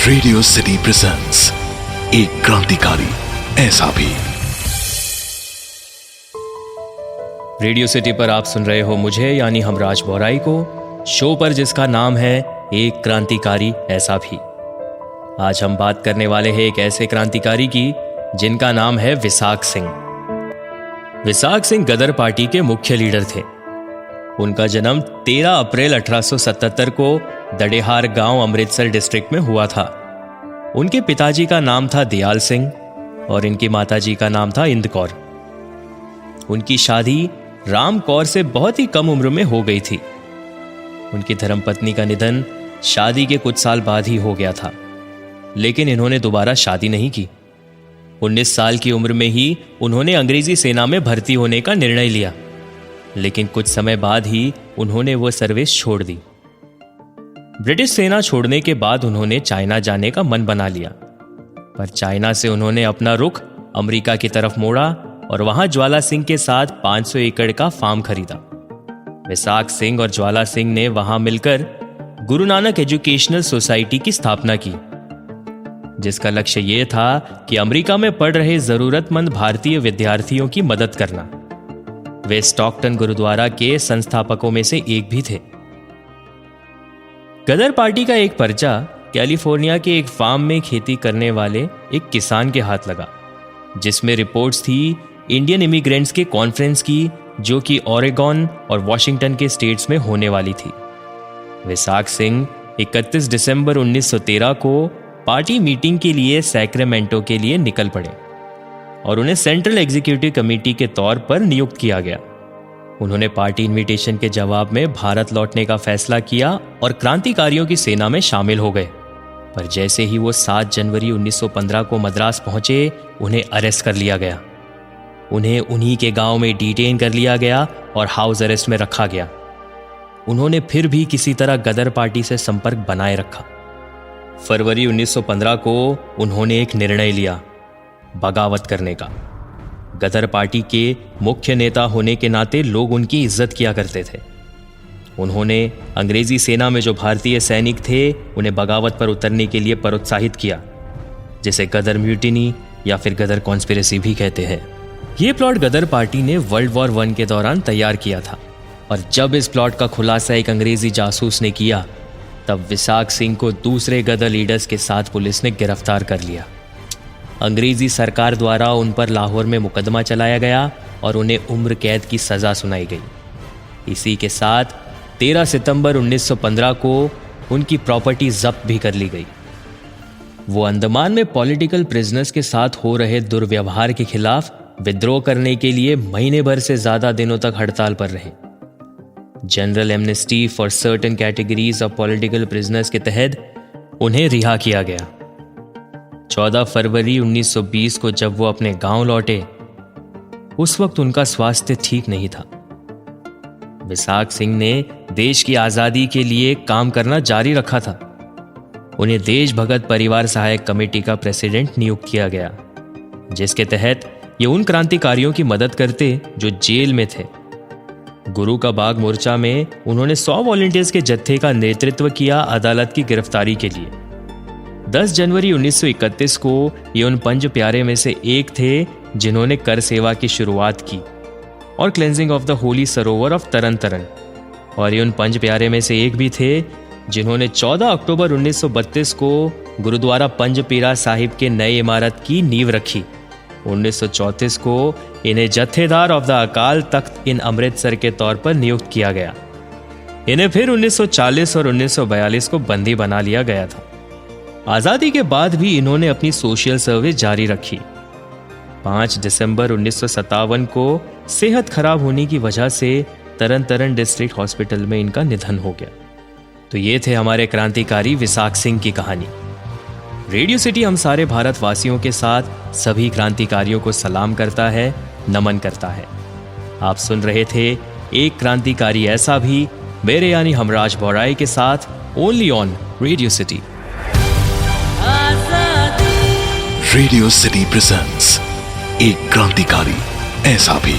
Radio city presents एक क्रांतिकारी ऐसा भी। रेडियो सिटी पर आप सुन रहे हो मुझे यानी हमराज बौराई को, शो पर जिसका नाम है एक क्रांतिकारी ऐसा भी। आज हम बात करने वाले हैं एक ऐसे क्रांतिकारी की जिनका नाम है विसाख सिंह। विसाख सिंह गदर पार्टी के मुख्य लीडर थे। उनका जन्म 13 अप्रैल 1877 को दड़ेहार गांव अमृतसर डिस्ट्रिक्ट में हुआ था। उनके पिताजी का नाम था दयाल सिंह और इनकी माताजी का नाम था इंद कौर। उनकी शादी राम कौर से बहुत ही कम उम्र में हो गई थी। उनकी धर्मपत्नी का निधन शादी के कुछ साल बाद ही हो गया था, लेकिन इन्होंने दोबारा शादी नहीं की। 19 साल की उम्र में ही उन्होंने अंग्रेजी सेना में भर्ती होने का निर्णय लिया, लेकिन कुछ समय बाद ही उन्होंने वह सर्विस छोड़ दी। ब्रिटिश सेना छोड़ने के बाद उन्होंने चाइना जाने का मन बना लिया, पर चाइना से उन्होंने अपना रुख अमेरिका की तरफ मोड़ा और वहां ज्वाला सिंह के साथ 500 एकड़ का फार्म खरीदा। विसाख सिंह और ज्वाला सिंह ने वहां मिलकर गुरु नानक एजुकेशनल सोसाइटी की स्थापना की, जिसका लक्ष्य यह था कि अमेरिका में पढ़ रहे जरूरतमंद भारतीय विद्यार्थियों की मदद करना। वे स्टॉकटन गुरुद्वारा के संस्थापकों में से एक भी थे। गदर पार्टी का एक पर्चा कैलिफोर्निया के एक फार्म में खेती करने वाले एक किसान के हाथ लगा, जिसमें रिपोर्ट्स थी इंडियन इमिग्रेंट्स के कॉन्फ्रेंस की, जो कि ओरेगॉन और वॉशिंगटन के स्टेट्स में होने वाली थी। विसाख सिंह 31 दिसंबर 1913 को पार्टी मीटिंग के लिए सैक्रामेंटो के लिए निकल पड़े और उन्हें सेंट्रल एग्जीक्यूटिव कमेटी के तौर पर नियुक्त किया गया। उन्होंने पार्टी इनविटेशन के जवाब में भारत लौटने का फैसला किया और क्रांतिकारियों की सेना में शामिल हो गए। पर जैसे ही वो 7 जनवरी 1915 को मद्रास पहुंचे, उन्हें अरेस्ट कर लिया गया। उन्हें उन्हीं के गांव में डिटेन कर लिया गया और हाउस अरेस्ट में रखा गया। उन्होंने फिर भी किसी तरह गदर पार्टी से संपर्क बनाए रखा। फरवरी 1915 को उन्होंने एक निर्णय लिया, बगावत करने का। गदर पार्टी के मुख्य नेता होने के नाते लोग उनकी इज्जत किया करते थे। उन्होंने अंग्रेजी सेना में जो भारतीय सैनिक थे उन्हें बगावत पर उतरने के लिए प्रोत्साहित किया, जिसे गदर म्यूटिनी या फिर गदर कॉन्स्पिरेसी भी कहते हैं। यह प्लॉट गदर पार्टी ने वर्ल्ड वॉर 1 के दौरान तैयार किया था, और जब इस प्लॉट का खुलासा एक अंग्रेजी जासूस ने किया, तब विसाख सिंह को दूसरे गदर लीडर्स के साथ पुलिस ने गिरफ्तार कर लिया। अंग्रेजी सरकार द्वारा उन पर लाहौर में मुकदमा चलाया गया और उन्हें उम्र कैद की सजा सुनाई गई। इसी के साथ 13 सितंबर 1915 को उनकी प्रॉपर्टी जब्त भी कर ली गई। वो अंडमान में पॉलिटिकल प्रिजनर्स के साथ हो रहे दुर्व्यवहार के खिलाफ विद्रोह करने के लिए महीने भर से ज्यादा दिनों तक हड़ताल पर रहे। General amnesty for certain categories of political prisoners के तहत उन्हें रिहा किया गया। 14 फरवरी 1920 को जब वो अपने गांव लौटे, उस वक्त उनका स्वास्थ्य ठीक नहीं था। विसाख सिंह ने देश की आजादी के लिए काम करना जारी रखा था। उन्हें देश भगत परिवार सहायक कमेटी का प्रेसिडेंट नियुक्त किया गया, जिसके तहत ये उन क्रांतिकारियों की मदद करते जो जेल में थे। गुरु का बाग मोर्चा में उन्होंने 100 वॉलंटियर्स के जत्थे का नेतृत्व किया अदालत की गिरफ्तारी के लिए। 10 जनवरी 1931 को ये उन 5 प्यारे में से एक थे जिन्होंने कर सेवा की शुरुआत की और cleansing of the Holi Sarovar of तरन तरन। और ये उन 5 प्यारे में से एक भी थे जिन्होंने 14 अक्टूबर 1932 को गुरुद्वारा पंजपीरा साहिब के नए इमारत की नींव रखी। 1934 को इन्हें जत्थेदार ऑफ द अकाल तख्त इन अमृतसर के तौर पर नियुक्त किया गया। इन्हें फिर 1940 और 1942 को बंदी बना लिया गया था। आजादी के बाद भी इन्होंने अपनी सोशल सर्विस जारी रखी। 5 दिसंबर 1957 को सेहत खराब होने की वजह से तरन तारण डिस्ट्रिक्ट हॉस्पिटल में इनका निधन हो गया। तो ये थे हमारे क्रांतिकारी विसाख सिंह की कहानी। रेडियो सिटी हम सारे भारतवासियों के साथ सभी क्रांतिकारियों को सलाम करता है, नमन करता है। आप सुन रहे थे एक क्रांतिकारी ऐसा भी, मेरे यानी हमराज बौराई के साथ, only on radio city. Radio city presents एक क्रांतिकारी ऐसा भी।